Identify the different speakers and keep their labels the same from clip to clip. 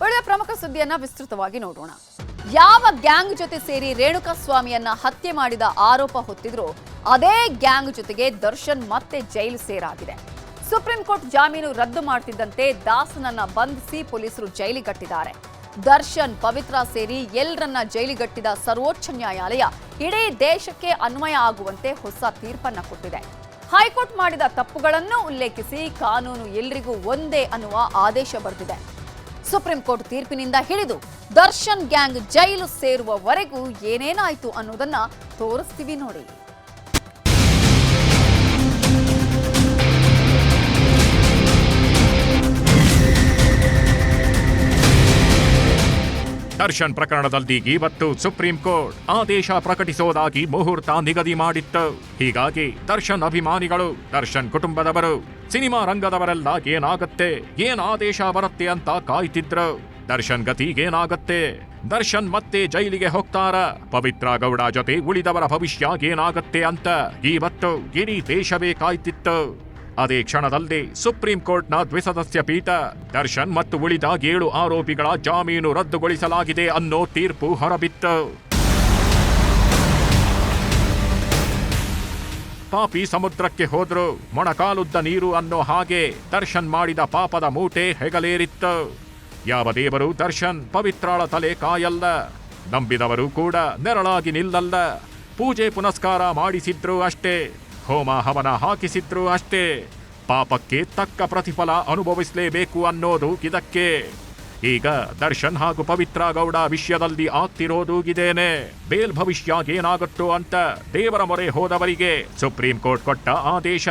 Speaker 1: ಉಳಿದ ಪ್ರಮುಖ ಸುದ್ದಿಯನ್ನ ವಿಸ್ತೃತವಾಗಿ ನೋಡೋಣ. ಯಾವ ಗ್ಯಾಂಗ್ ಜೊತೆ ಸೇರಿ ರೇಣುಕಾಸ್ವಾಮಿಯನ್ನ ಹತ್ಯೆ ಮಾಡಿದ ಆರೋಪ ಹೊತ್ತಿದ್ರು ಅದೇ ಗ್ಯಾಂಗ್ ಜೊತೆಗೆ ದರ್ಶನ್ ಮತ್ತೆ ಜೈಲು ಸೇರಾಗಿದೆ. ಸುಪ್ರೀಂ ಕೋರ್ಟ್ ಜಾಮೀನು ರದ್ದು ಮಾಡ್ತಿದ್ದಂತೆ ದಾಸನನ್ನ ಬಂಧಿಸಿ ಪೊಲೀಸರು ಜೈಲಿಗಟ್ಟಿದ್ದಾರೆ. ದರ್ಶನ್ ಪವಿತ್ರ ಸೇರಿ ಎಲ್ಲರನ್ನ ಜೈಲಿಗಟ್ಟಿದ ಸರ್ವೋಚ್ಚ ನ್ಯಾಯಾಲಯ ಇಡೀ ದೇಶಕ್ಕೆ ಅನ್ವಯ ಆಗುವಂತೆ ಹೊಸ ತೀರ್ಪನ್ನ ಕೊಟ್ಟಿದೆ. ಹೈಕೋರ್ಟ್ ಮಾಡಿದ ತಪ್ಪುಗಳನ್ನು ಉಲ್ಲೇಖಿಸಿ ಕಾನೂನು ಎಲ್ರಿಗೂ ಒಂದೇ ಅನ್ನುವ ಆದೇಶ ಬರೆದಿದೆ. ಸುಪ್ರೀಂ ಕೋರ್ಟ್ ತೀರ್ಪಿನಿಂದ ಹಿಡಿದು ದರ್ಶನ್ ಗ್ಯಾಂಗ್ ಜೈಲು ಸೇರುವವರೆಗೂ ಏನೇನಾಯ್ತು ಅನ್ನೋದನ್ನ ತೋರಿಸ್ತೀವಿ ನೋಡಿ.
Speaker 2: ದರ್ಶನ್ ಪ್ರಕರಣದಲ್ಲಿ ಇವತ್ತು ಸುಪ್ರೀಂ ಕೋರ್ಟ್ ಆದೇಶ ಪ್ರಕಟಿಸೋದಾಗಿ ಮುಹೂರ್ತ ನಿಗದಿ ಮಾಡಿತ್ತು. ಹೀಗಾಗಿ ದರ್ಶನ್ ಅಭಿಮಾನಿಗಳು, ದರ್ಶನ್ ಕುಟುಂಬದವರು, ಸಿನಿಮಾ ರಂಗದವರೆಲ್ಲ ಏನ್ ಆದೇಶ ಬರುತ್ತೆ ಅಂತ ಕಾಯ್ತಿದ್ರು. ದರ್ಶನ್ ಗತಿಗೇನಾಗತ್ತೆ? ದರ್ಶನ್ ಮತ್ತೆ ಜೈಲಿಗೆ ಹೋಗ್ತಾರ? ಪವಿತ್ರ ಗೌಡ ಜೊತೆ ಉಳಿದವರ ಭವಿಷ್ಯ ಏನಾಗತ್ತೆ ಅಂತ ಇವತ್ತು ಇಡೀ ದೇಶವೇ ಕಾಯ್ತಿತ್ತು. ಅದೇ ಕ್ಷಣದಲ್ಲಿ ಸುಪ್ರೀಂ ಕೋರ್ಟ್ನ ದ್ವಿಸದಸ್ಯ ಪೀಠ ದರ್ಶನ್ ಮತ್ತು ಉಳಿದ 7 ಆರೋಪಿಗಳ ಜಾಮೀನು ರದ್ದುಗೊಳಿಸಲಾಗಿದೆ ಅನ್ನೋ ತೀರ್ಪು ಹೊರಬಿತ್ತು. ಪಾಪಿ ಸಮುದ್ರಕ್ಕೆ ಹೋದ್ರು ಮೊಣಕಾಲುದ್ದ ನೀರು ಅನ್ನೋ ಹಾಗೆ ದರ್ಶನ್ ಮಾಡಿದ ಪಾಪದ ಮೂಟೆ ಹೆಗಲೇರಿತ್ತು. ಯಾವ ದೇವರು ದರ್ಶನ್ ಪವಿತ್ರಾಳ ತಲೆ ಕಾಯಲ್ಲ. ನಂಬಿದವರು ಕೂಡ ನೆರಳಾಗಿ ನಿಲ್ಲಲ್ಲ. ಪೂಜೆ ಪುನಸ್ಕಾರ ಮಾಡಿಸಿದ್ರು ಅಷ್ಟೇ, ಹೋಮ ಹವನ ಹಾಕಿಸಿದ್ರು ಅಷ್ಟೇ. ಪಾಪಕ್ಕೆ ತಕ್ಕ ಪ್ರತಿಫಲ ಅನುಭವಿಸಲೇಬೇಕು ಅನ್ನೋದು ಇದಕ್ಕೆ. ಈಗ ದರ್ಶನ್ ಹಾಗೂ ಪವಿತ್ರ ಗೌಡ ವಿಷಯದಲ್ಲಿ ಆಗ್ತಿರೋದು ಇದೇನೆ. ಬೇಲ್ ಭವಿಷ್ಯ ಏನಾಗುತ್ತೋ ಅಂತ ದೇವರ ಮೊರೆ ಹೋದವರಿಗೆ ಸುಪ್ರೀಂ ಕೋರ್ಟ್ ಕೊಟ್ಟ ಆದೇಶ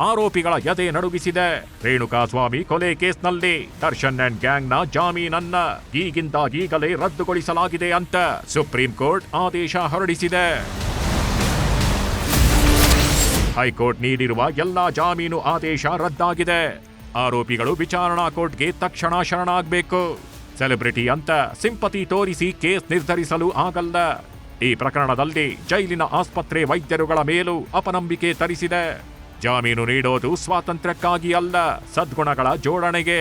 Speaker 2: ಆರೋಪಿಗಳ ಎದೆ ನಡುಗಿಸಿದೆ. ರೇಣುಕಾಸ್ವಾಮಿ ಕೊಲೆ ಕೇಸ್ನಲ್ಲಿ ದರ್ಶನ್ ಅಂಡ್ ಗ್ಯಾಂಗ್ನ ಜಾಮೀನನ್ನ ಈಗಲೇ ರದ್ದುಗೊಳಿಸಲಾಗಿದೆ ಅಂತ ಸುಪ್ರೀಂ ಕೋರ್ಟ್ ಆದೇಶ ಹೊರಡಿಸಿದೆ. ಹೈಕೋರ್ಟ್ ನೀಡಿರುವ ಎಲ್ಲಾ ಜಾಮೀನು ಆದೇಶ ರದ್ದಾಗಿದೆ. ಆರೋಪಿಗಳು ವಿಚಾರಣಾ ಕೋರ್ಟ್ಗೆ ತಕ್ಷಣ ಶರಣಾಗಬೇಕು. ಸೆಲೆಬ್ರಿಟಿ ಅಂತ ಸಿಂಪತಿ ತೋರಿಸಿ ಕೇಸ್ ನಿರ್ಧರಿಸಲು ಆಗಲ್ಲ. ಈ ಪ್ರಕರಣದಲ್ಲಿ ಜೈಲಿನ ಆಸ್ಪತ್ರೆ ವೈದ್ಯರುಗಳ ಮೇಲೂ ಅಪನಂಬಿಕೆ ತರಿಸಿದೆ. ಜಾಮೀನು ನೀಡೋದು ಸ್ವಾತಂತ್ರ್ಯಕ್ಕಾಗಿ ಅಲ್ಲ, ಸದ್ಗುಣಗಳ ಜೋಡಣೆಗೆ.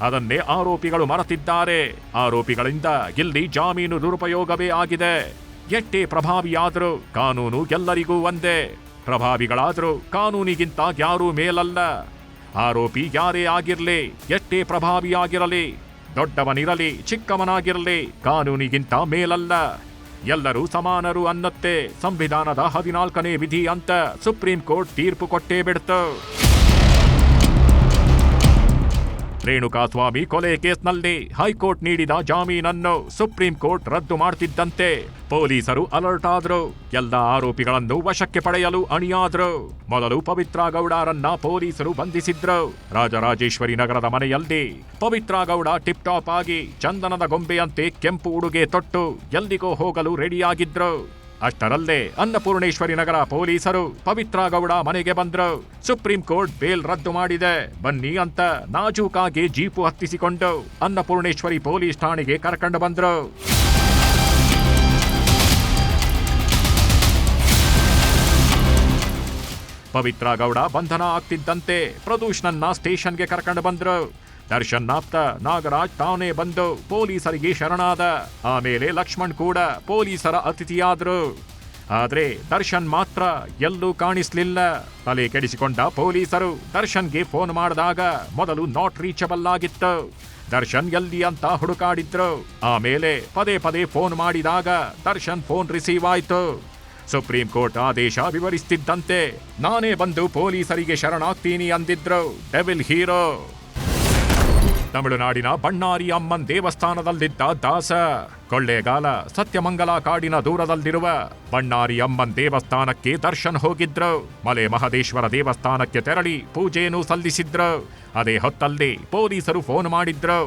Speaker 2: ಅದನ್ನೇ ಆರೋಪಿಗಳು ಮರೆತಿದ್ದಾರೆ. ಆರೋಪಿಗಳಿಂದ ಇಲ್ಲಿ ಜಾಮೀನು ದುರುಪಯೋಗವೇ ಆಗಿದೆ. ಎಷ್ಟೇ ಪ್ರಭಾವಿಯಾದರೂ ಕಾನೂನು ಎಲ್ಲರಿಗೂ ಒಂದೇ. ಪ್ರಭಾವಿಗಳಾದ್ರೂ ಕಾನೂನಿಗಿಂತ ಯಾರೂ ಮೇಲಲ್ಲ. ಆರೋಪಿ ಯಾರೇ ಆಗಿರ್ಲಿ, ಎಷ್ಟೇ ಪ್ರಭಾವಿಯಾಗಿರಲಿ, ದೊಡ್ಡವನಿರಲಿ ಚಿಕ್ಕವನಾಗಿರಲಿ, ಕಾನೂನಿಗಿಂತ ಮೇಲಲ್ಲ. ಎಲ್ಲರೂ ಸಮಾನರು ಅನ್ನತ್ತೆ ಸಂವಿಧಾನದ 14ನೇ ವಿಧಿ ಅಂತ ಸುಪ್ರೀಂ ಕೋರ್ಟ್ ತೀರ್ಪು ಕೊಟ್ಟೇ ಬಿಡ್ತು. ರೇಣುಕಾಸ್ವಾಮಿ ಕೊಲೆ ಕೇಸ್ನಲ್ಲಿ ಹೈಕೋರ್ಟ್ ನೀಡಿದ ಜಾಮೀನನ್ನು ಸುಪ್ರೀಂ ಕೋರ್ಟ್ ರದ್ದು ಮಾಡ್ತಿದ್ದಂತೆ ಪೊಲೀಸರು ಅಲರ್ಟ್ ಆದ್ರು. ಎಲ್ಲ ಆರೋಪಿಗಳನ್ನು ವಶಕ್ಕೆ ಪಡೆಯಲು ಅಣಿಯಾದ್ರು. ಮೊದಲು ಪವಿತ್ರ ಗೌಡರನ್ನ ಪೊಲೀಸರು ಬಂಧಿಸಿದ್ರು. ರಾಜರಾಜೇಶ್ವರಿ ನಗರದ ಮನೆಯಲ್ಲಿ ಪವಿತ್ರ ಗೌಡ ಟಿಪ್ ಟಾಪ್ ಆಗಿ ಚಂದನದ ಗೊಂಬೆಯಂತೆ ಕೆಂಪು ಉಡುಗೆ ತೊಟ್ಟು ಎಲ್ಲಿಗೋ ಹೋಗಲು ರೆಡಿಯಾಗಿದ್ರು. ಅಷ್ಟರಲ್ಲೇ ಅನ್ನಪೂರ್ಣೇಶ್ವರಿ ನಗರ ಪೊಲೀಸರು ಪವಿತ್ರ ಗೌಡ ಮನೆಗೆ ಬಂದ್ರು. ಸುಪ್ರೀಂ ಕೋರ್ಟ್ ಬೇಲ್ ರದ್ದು ಮಾಡಿದೆ, ಬನ್ನಿ ಅಂತ ನಾಜೂಕಾಗಿ ಜೀಪು ಹತ್ತಿಸಿಕೊಂಡು ಅನ್ನಪೂರ್ಣೇಶ್ವರಿ ಪೊಲೀಸ್ ಠಾಣೆಗೆ ಕರ್ಕೊಂಡು ಬಂದ್ರು. ಪವಿತ್ರ ಗೌಡ ಬಂಧನ ಆಗ್ತಿದ್ದಂತೆ ಪ್ರದೂಷ್ನನ್ನ ಸ್ಟೇಷನ್ಗೆ ಕರ್ಕೊಂಡು ಬಂದ್ರು. ದರ್ಶನ್ ಆಪ್ತ ನಾಗರಾಜ್ ತಾನೇ ಬಂದು ಪೊಲೀಸರಿಗೆ ಶರಣಾದ. ಆಮೇಲೆ ಲಕ್ಷ್ಮಣ್ ಕೂಡ ಪೊಲೀಸರ ಅತಿಥಿಯಾದ್ರು. ಆದ್ರೆ ದರ್ಶನ್ ಮಾತ್ರ ಎಲ್ಲೂ ಕಾಣಿಸ್ಲಿಲ್ಲ. ತಲೆ ಕೆಡಿಸಿಕೊಂಡ ಪೊಲೀಸರು ದರ್ಶನ್ಗೆ ಫೋನ್ ಮಾಡಿದಾಗ ಮೊದಲು ನಾಟ್ ರೀಚಬಲ್ ಆಗಿತ್ತು. ದರ್ಶನ್ ಎಲ್ಲಿ ಅಂತ ಹುಡುಕಾಡಿದ್ರು. ಆಮೇಲೆ ಪದೇ ಪದೇ ಫೋನ್ ಮಾಡಿದಾಗ ದರ್ಶನ್ ಫೋನ್ ರಿಸೀವ್ ಆಯ್ತು. ಸುಪ್ರೀಂ ಕೋರ್ಟ್ ಆದೇಶ ವಿವರಿಸ್ತಿದ್ದಂತೆ ನಾನೇ ಬಂದು ಪೊಲೀಸರಿಗೆ ಶರಣಾಗ್ತೀನಿ ಅಂದಿದ್ರು ಡೆವಿಲ್ ಹೀರೋ. ತಮಿಳುನಾಡಿನ ಬಣ್ಣಾರಿ ಅಮ್ಮನ್ ದೇವಸ್ಥಾನದಲ್ಲಿದ್ದ ದಾಸ ಕೊಳ್ಳೇಗಾಲ ಸತ್ಯಮಂಗಲ ಕಾಡಿನ ದೂರದಲ್ಲಿರುವ ಬಣ್ಣಾರಿ ಅಮ್ಮನ್ ದೇವಸ್ಥಾನಕ್ಕೆ ದರ್ಶನ್ ಹೋಗಿದ್ರು. ಮಲೆ ಮಹದೇಶ್ವರ ದೇವಸ್ಥಾನಕ್ಕೆ ತೆರಳಿ ಪೂಜೆಯನ್ನು ಸಲ್ಲಿಸಿದ್ರು. ಅದೇ ಹೊತ್ತಲ್ಲಿ ಪೊಲೀಸರು ಫೋನ್ ಮಾಡಿದ್ರು.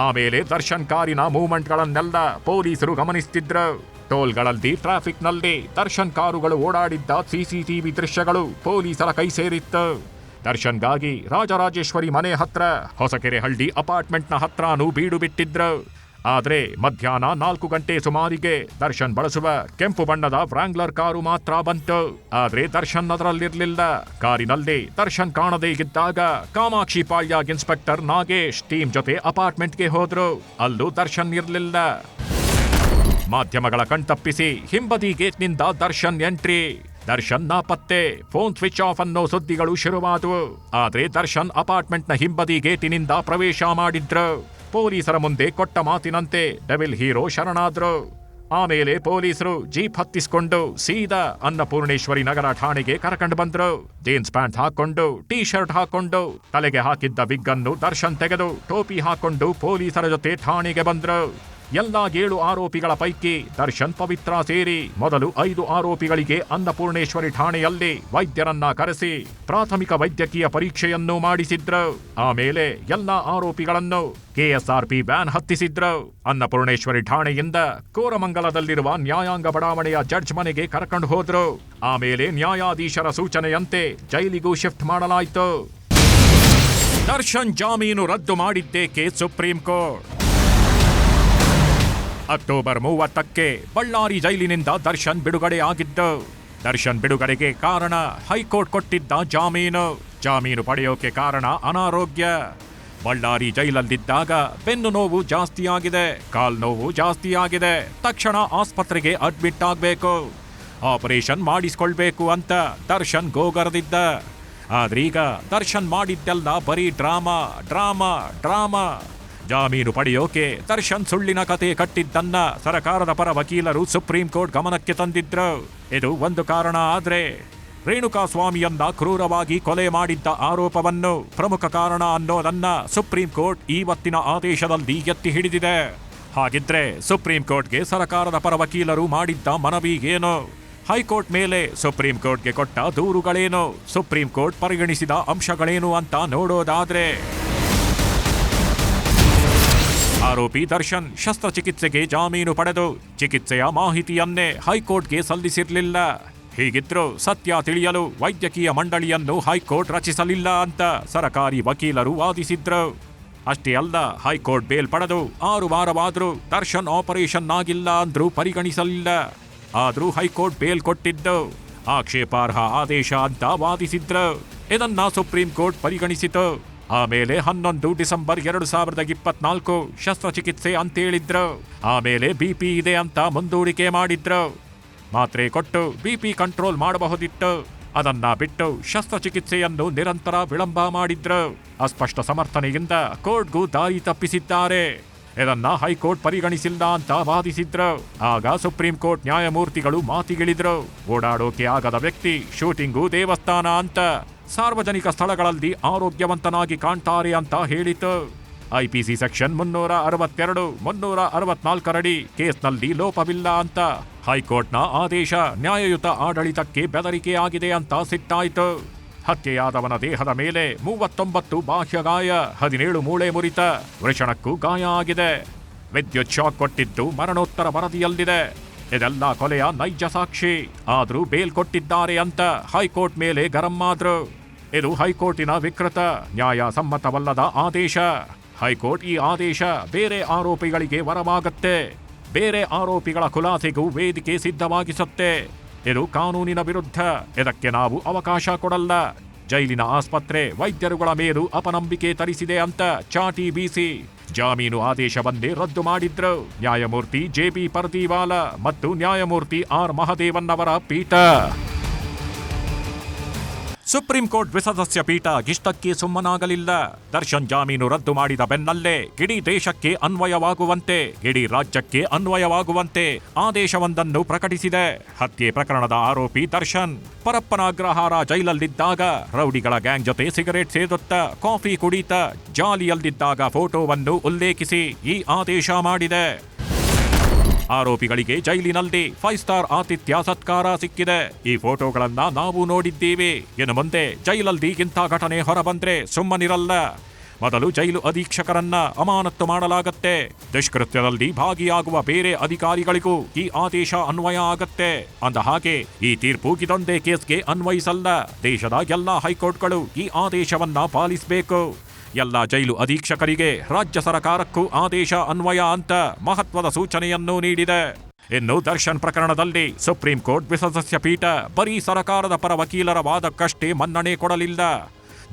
Speaker 2: ಆಮೇಲೆ ದರ್ಶನ್ ಕಾರಿನ ಮೂವ್ಮೆಂಟ್ಗಳನ್ನೆಲ್ಲ ಪೊಲೀಸರು ಗಮನಿಸುತ್ತಿದ್ರು. ಟೋಲ್ಗಳಲ್ಲಿ ಟ್ರಾಫಿಕ್ನಲ್ಲಿ ದರ್ಶನ್ ಕಾರುಗಳು ಓಡಾಡಿದ್ದ ಸಿಸಿಟಿವಿ ದೃಶ್ಯಗಳು ಪೊಲೀಸರ ಕೈ ಸೇರಿತ್ತು. ದರ್ಶನ್ಗಾಗಿ ರಾಜರಾಜೇಶ್ವರಿ ಮನೆ ಹತ್ರ ಹೊಸಕೆರೆ ಹಳ್ಳಿ ಅಪಾರ್ಟ್ಮೆಂಟ್ನ ಹತ್ರನೂ ಬೀಡು ಬಿಟ್ಟಿದ್ರು. ಆದ್ರೆ ಮಧ್ಯಾಹ್ನ 4 ಗಂಟೆ ಸುಮಾರಿಗೆ ದರ್ಶನ್ ಬಳಸುವ ಕೆಂಪು ಬಣ್ಣದ ವ್ರಾಂಗ್ಲರ್ ಕಾರು ಮಾತ್ರ ಬಂತು. ಆದ್ರೆ ದರ್ಶನ್ ಅದರಲ್ಲಿರ್ಲಿಲ್ಲ. ಕಾರಿನಲ್ಲಿ ದರ್ಶನ್ ಕಾಣದೇ ಇದ್ದಾಗ ಕಾಮಾಕ್ಷಿ ಪಾಳ್ಯ ಇನ್ಸ್ಪೆಕ್ಟರ್ ನಾಗೇಶ್ ಟೀಮ್ ಜೊತೆ ಅಪಾರ್ಟ್ಮೆಂಟ್ಗೆ ಹೋದ್ರು. ಅಲ್ಲೂ ದರ್ಶನ್ ಇರ್ಲಿಲ್ಲ. ಮಾಧ್ಯಮಗಳ ಕಣ್ತಪ್ಪಿಸಿ ಹಿಂಬದಿ ಗೇಟ್ನಿಂದ ದರ್ಶನ್ ಎಂಟ್ರಿ. ದರ್ಶನ್ ನಾಪತ್ತೆ, ಫೋನ್ ಸ್ವಿಚ್ ಆಫ್ ಅನ್ನೋ ಸುದ್ದಿಗಳು ಶುರುವಾದವು. ಆದ್ರೆ ದರ್ಶನ್ ಅಪಾರ್ಟ್ಮೆಂಟ್ನ ಹಿಂಬದಿ ಗೇಟಿನಿಂದ ಪ್ರವೇಶ ಮಾಡಿದ್ರು. ಪೊಲೀಸರ ಮುಂದೆ ಕೊಟ್ಟ ಮಾತಿನಂತೆ ಡೆವಿಲ್ ಹೀರೋ ಶರಣಾದ್ರು. ಆಮೇಲೆ ಪೊಲೀಸರು ಜೀಪ್ ಹತ್ತಿಸ್ಕೊಂಡು ಸೀದಾ ಅನ್ನಪೂರ್ಣೇಶ್ವರಿ ನಗರ ಠಾಣೆಗೆ ಕರ್ಕೊಂಡು ಬಂದ್ರು. ಜೀನ್ಸ್ ಪ್ಯಾಂಟ್ ಹಾಕೊಂಡು, ಟೀ ಶರ್ಟ್ ಹಾಕೊಂಡು, ತಲೆಗೆ ಹಾಕಿದ್ದ ವಿಗ್ ಅನ್ನು ದರ್ಶನ್ ತೆಗೆದು ಟೋಪಿ ಹಾಕೊಂಡು ಪೊಲೀಸರ ಜೊತೆ ಠಾಣೆಗೆ ಬಂದ್ರು. ಎಲ್ಲಾ 7 ಆರೋಪಿಗಳ ಪೈಕಿ ದರ್ಶನ್ ಪವಿತ್ರ ಸೇರಿ ಮೊದಲು 5 ಆರೋಪಿಗಳಿಗೆ ಅನ್ನಪೂರ್ಣೇಶ್ವರಿ ಠಾಣೆಯಲ್ಲಿ ವೈದ್ಯರನ್ನ ಕರೆಸಿ ಪ್ರಾಥಮಿಕ ವೈದ್ಯಕೀಯ ಪರೀಕ್ಷೆಯನ್ನು ಮಾಡಿಸಿದ್ರು. ಆಮೇಲೆ ಎಲ್ಲಾ ಆರೋಪಿಗಳನ್ನು ಕೆಎಸ್ಆರ್ಪಿ ವ್ಯಾನ್ ಹತ್ತಿಸಿದ್ರು. ಅನ್ನಪೂರ್ಣೇಶ್ವರಿ ಠಾಣೆಯಿಂದ ಕೋರಮಂಗಲದಲ್ಲಿರುವ ನ್ಯಾಯಾಂಗ ಬಡಾವಣೆಯ ಜಡ್ಜ್ ಮನೆಗೆ ಕರ್ಕೊಂಡು ಹೋದ್ರು. ಆಮೇಲೆ ನ್ಯಾಯಾಧೀಶರ ಸೂಚನೆಯಂತೆ ಜೈಲಿಗೂ ಶಿಫ್ಟ್ ಮಾಡಲಾಯಿತು. ದರ್ಶನ್ ಜಾಮೀನು ರದ್ದು ಮಾಡಿದ್ದೇಕೆ ಸುಪ್ರೀಂ ಕೋರ್ಟ್. ಅಕ್ಟೋಬರ್ 30ಕ್ಕೆ ಬಳ್ಳಾರಿ ಜೈಲಿನಿಂದ ದರ್ಶನ್ ಬಿಡುಗಡೆಯಾಗಿದ್ದು. ದರ್ಶನ್ ಬಿಡುಗಡೆಗೆ ಕಾರಣ ಹೈಕೋರ್ಟ್ ಕೊಟ್ಟಿದ್ದ ಜಾಮೀನು ಪಡೆಯೋಕೆ ಕಾರಣ ಅನಾರೋಗ್ಯ. ಬಳ್ಳಾರಿ ಜೈಲಲ್ಲಿದ್ದಾಗ ಬೆನ್ನು ನೋವು ಜಾಸ್ತಿಯಾಗಿದೆ, ಕಾಲ್ ನೋವು ಜಾಸ್ತಿಯಾಗಿದೆ, ತಕ್ಷಣ ಆಸ್ಪತ್ರೆಗೆ ಅಡ್ಮಿಟ್ ಆಗಬೇಕು, ಆಪರೇಷನ್ ಮಾಡಿಸ್ಕೊಳ್ಬೇಕು ಅಂತ ದರ್ಶನ್ ಗೋಗರದಿದ್ದ. ಆದ್ರೀಗ ದರ್ಶನ್ ಮಾಡಿದ್ದೆಲ್ಲ ಬರೀ ಡ್ರಾಮಾ. ಜಾಮೀನು ಪಡೆಯೋಕೆ ದರ್ಶನ್ ಸುಳ್ಳಿನ ಕತೆ ಕಟ್ಟಿದ್ದನ್ನ ಸರಕಾರದ ಪರ ವಕೀಲರು ಸುಪ್ರೀಂ ಕೋರ್ಟ್ ಗಮನಕ್ಕೆ ತಂದಿದ್ರು. ಇದು ಒಂದು ಕಾರಣ. ಆದ್ರೆ ರೇಣುಕಾಸ್ವಾಮಿಯನ್ನ ಕ್ರೂರವಾಗಿ ಕೊಲೆ ಮಾಡಿದ್ದ ಆರೋಪವನ್ನು ಪ್ರಮುಖ ಕಾರಣ ಅನ್ನೋದನ್ನ ಸುಪ್ರೀಂ ಕೋರ್ಟ್ ಇವತ್ತಿನ ಆದೇಶದಲ್ಲಿ ಎತ್ತಿ ಹಿಡಿದಿದೆ. ಹಾಗಿದ್ರೆ ಸುಪ್ರೀಂ ಕೋರ್ಟ್ಗೆ ಸರಕಾರದ ಪರ ವಕೀಲರು ಮಾಡಿದ್ದ ಮನವಿ ಏನು? ಹೈಕೋರ್ಟ್ ಮೇಲೆ ಸುಪ್ರೀಂ ಕೋರ್ಟ್ಗೆ ಕೊಟ್ಟ ದೂರುಗಳೇನು? ಸುಪ್ರೀಂ ಕೋರ್ಟ್ ಪರಿಗಣಿಸಿದ ಅಂಶಗಳೇನು ಅಂತ ನೋಡೋದಾದ್ರೆ, ಆರೋಪಿ ದರ್ಶನ್ ಶಸ್ತ್ರಚಿಕಿತ್ಸೆಗೆ ಜಾಮೀನು ಪಡೆದು ಚಿಕಿತ್ಸೆಯ ಮಾಹಿತಿಯನ್ನೇ ಹೈಕೋರ್ಟ್ಗೆ ಸಲ್ಲಿಸಿರಲಿಲ್ಲ. ಹೀಗಿದ್ರೂ ಸತ್ಯ ತಿಳಿಯಲು ವೈದ್ಯಕೀಯ ಮಂಡಳಿಯನ್ನು ಹೈಕೋರ್ಟ್ ರಚಿಸಲಿಲ್ಲ ಅಂತ ಸರಕಾರಿ ವಕೀಲರು ವಾದಿಸಿದ್ರು. ಅಷ್ಟೇ ಅಲ್ಲ, ಹೈಕೋರ್ಟ್ ಬೇಲ್ ಪಡೆದು 6 ವಾರವಾದ್ರೂ ದರ್ಶನ್ ಆಪರೇಷನ್ ಆಗಿಲ್ಲ ಅಂದ್ರೂ ಪರಿಗಣಿಸಲಿಲ್ಲ. ಆದ್ರೂ ಹೈಕೋರ್ಟ್ ಬೇಲ್ ಕೊಟ್ಟಿದ್ದು ಆಕ್ಷೇಪಾರ್ಹ ಆದೇಶ ಅಂತ ವಾದಿಸಿದ್ರು. ಇದನ್ನ ಸುಪ್ರೀಂ ಕೋರ್ಟ್ ಪರಿಗಣಿಸಿತು. ಆಮೇಲೆ 11 ಡಿಸೆಂಬರ್ 2024 ಶಸ್ತ್ರಚಿಕಿತ್ಸೆ ಅಂತೇಳಿದ್ರು. ಆಮೇಲೆ ಬಿಪಿ ಇದೆ ಅಂತ ಮುಂದೂಡಿಕೆ ಮಾಡಿದ್ರು. ಮಾತ್ರೆ ಕೊಟ್ಟು ಬಿಪಿ ಕಂಟ್ರೋಲ್ ಮಾಡಬಹುದಿತ್ತು. ಅದನ್ನ ಬಿಟ್ಟು ಶಸ್ತ್ರಚಿಕಿತ್ಸೆಯನ್ನು ನಿರಂತರ ವಿಳಂಬ ಮಾಡಿದ್ರು. ಅಸ್ಪಷ್ಟ ಸಮರ್ಥನೆಯಿಂದ ಕೋರ್ಟ್ಗೂ ದಾರಿ ತಪ್ಪಿಸಿದ್ದಾರೆ. ಇದನ್ನ ಹೈಕೋರ್ಟ್ ಪರಿಗಣಿಸಿಲ್ಲ ಅಂತ ವಾದಿಸಿದ್ರು. ಆಗ ಸುಪ್ರೀಂ ಕೋರ್ಟ್ ನ್ಯಾಯಮೂರ್ತಿಗಳು ಮಾತಿಗಿಳಿದ್ರು. ಓಡಾಡೋಕೆ ಆಗದ ವ್ಯಕ್ತಿ ಶೂಟಿಂಗು ದೇವಸ್ಥಾನ ಅಂತ ಸಾರ್ವಜನಿಕ ಸ್ಥಳಗಳಲ್ಲಿ ಆರೋಗ್ಯವಂತನಾಗಿ ಕಾಣ್ತಾರೆ ಅಂತ ಹೇಳಿತು. ಐಪಿಸಿ ಸೆಕ್ಷನ್ 362, 364 ಕೇಸ್ನಲ್ಲಿ ಲೋಪವಿಲ್ಲ ಅಂತ ಹೈಕೋರ್ಟ್ನ ಆದೇಶ ನ್ಯಾಯಯುತ ಆಡಳಿತಕ್ಕೆ ಬೆದರಿಕೆಯಾಗಿದೆ ಅಂತ ಸಿಟ್ಟಾಯಿತು. ಹತ್ಯೆಯಾದವನ ದೇಹದ ಮೇಲೆ 39 ಬಾಹ್ಯ ಗಾಯ, 17 ಮೂಳೆ ಮುರಿತ, ವೃಷಣಕ್ಕೂ ಗಾಯ ಆಗಿದೆ. ವಿದ್ಯುತ್ ಶಾಕ್ ಕೊಟ್ಟಿದ್ದು ಮರಣೋತ್ತರ ವರದಿಯಲ್ಲಿದೆ. ಇದೆಲ್ಲ ಕೊಲೆಯ ನೈಜ ಸಾಕ್ಷಿ. ಆದ್ರೂ ಬೇಲ್ ಕೊಟ್ಟಿದ್ದಾರೆ ಅಂತ ಹೈಕೋರ್ಟ್ ಮೇಲೆ ಗರಂ ಆದ್ರು. ಇದು ಹೈಕೋರ್ಟಿನ ವಿಕೃತ, ನ್ಯಾಯಸಮ್ಮತವಲ್ಲದ ಆದೇಶ. ಹೈಕೋರ್ಟ್ ಈ ಆದೇಶ ಬೇರೆ ಆರೋಪಿಗಳಿಗೆ ವರವಾಗತ್ತೆ. ಬೇರೆ ಆರೋಪಿಗಳ ಖುಲಾಸೆಗೂ ವೇದಿಕೆ ಸಿದ್ಧವಾಗಿಸುತ್ತೆ. ಇದು ಕಾನೂನಿನ ವಿರುದ್ಧ. ಇದಕ್ಕೆ ನಾವು ಅವಕಾಶ ಕೊಡಲ್ಲ. ಜೈಲಿನ ಆಸ್ಪತ್ರೆ ವೈದ್ಯರುಗಳ ಮೇಲೂ ಅಪನಂಬಿಕೆ ತರಿಸಿದೆ ಅಂತ ಚಾಟಿ ಬೀಸಿ ಜಾಮೀನು ಆದೇಶವನ್ನೇ ರದ್ದು ಮಾಡಿದ್ರು ನ್ಯಾಯಮೂರ್ತಿ ಜೆಬಿ ಪರ್ದಿವಾಲ ಮತ್ತು ನ್ಯಾಯಮೂರ್ತಿ ಆರ್ ಮಹದೇವನ್ ಅವರ ಪೀಠ. ಸುಪ್ರೀಂ ಕೋರ್ಟ್ ದ್ವಿಸದಸ್ಯ ಪೀಠ ಇಷ್ಟಕ್ಕೆ ಸುಮ್ಮನಾಗಲಿಲ್ಲ. ದರ್ಶನ್ ಜಾಮೀನು ರದ್ದು ಮಾಡಿದ ಬೆನ್ನಲ್ಲೇ ಇಡೀ ದೇಶಕ್ಕೆ ಅನ್ವಯವಾಗುವಂತೆ, ಇಡೀ ರಾಜ್ಯಕ್ಕೆ ಅನ್ವಯವಾಗುವಂತೆ ಆದೇಶವೊಂದನ್ನು ಪ್ರಕಟಿಸಿದೆ. ಹತ್ಯೆ ಪ್ರಕರಣದ ಆರೋಪಿ ದರ್ಶನ್ ಪರಪ್ಪನ ಅಗ್ರಹಾರ ಜೈಲಲ್ಲಿದ್ದಾಗ ರೌಡಿಗಳ ಗ್ಯಾಂಗ್ ಜೊತೆ ಸಿಗರೇಟ್ ಸೇದುತ್ತಾ ಕಾಫಿ ಕುಡಿತಾ ಜಾಲಿಯಲ್ಲಿದ್ದಾಗ ಫೋಟೋವನ್ನು ಉಲ್ಲೇಖಿಸಿ ಈ ಆದೇಶ ಮಾಡಿದೆ. ಆರೋಪಿಗಳಿಗೆ ಜೈಲಿನಲ್ಲಿ 5 ಸ್ಟಾರ್ ಆತಿಥ್ಯ ಸತ್ಕಾರ ಸಿಕ್ಕಿದೆ. ಈ ಫೋಟೋಗಳನ್ನ ನಾವು ನೋಡಿದ್ದೀವಿ. ಇನ್ನು ಮುಂದೆ ಜೈಲಲ್ಲಿ ಇಂಥ ಘಟನೆ ಹೊರಬಂದ್ರೆ ಸುಮ್ಮನಿರಲ್ಲ. ಮೊದಲು ಜೈಲು ಅಧೀಕ್ಷಕರನ್ನ ಅಮಾನತ್ತು ಮಾಡಲಾಗತ್ತೆ. ದುಷ್ಕೃತ್ಯದಲ್ಲಿ ಭಾಗಿಯಾಗುವ ಬೇರೆ ಅಧಿಕಾರಿಗಳಿಗೂ ಈ ಆದೇಶ ಅನ್ವಯ ಆಗತ್ತೆ. ಅಂದ ಹಾಗೆ ಈ ತೀರ್ಪು ಇದೊಂದೇ ಕೇಸ್ಗೆ ಅನ್ವಯಿಸಲ್ಲ. ದೇಶದ ಎಲ್ಲಾ ಹೈಕೋರ್ಟ್ಗಳು ಈ ಆದೇಶವನ್ನ ಪಾಲಿಸಬೇಕು. ಎಲ್ಲ ಜೈಲು ಅಧೀಕ್ಷಕರಿಗೆ ರಾಜ್ಯ ಸರ್ಕಾರಕ್ಕೂ ಆದೇಶ ಅನ್ವಯ ಅಂತ ಮಹತ್ವದ ಸೂಚನೆಯನ್ನೂ ನೀಡಿದೆ. ಇನ್ನು ದರ್ಶನ್ ಪ್ರಕರಣದಲ್ಲಿ ಸುಪ್ರೀಂ ಕೋರ್ಟ್ ದ್ವಿಸದಸ್ಯ ಪೀಠ ಬರೀ ಸರ್ಕಾರದ ಪರ ವಕೀಲರ ವಾದಕ್ಕಷ್ಟೇ ಮನ್ನಣೆ ಕೊಡಲಿಲ್ಲ.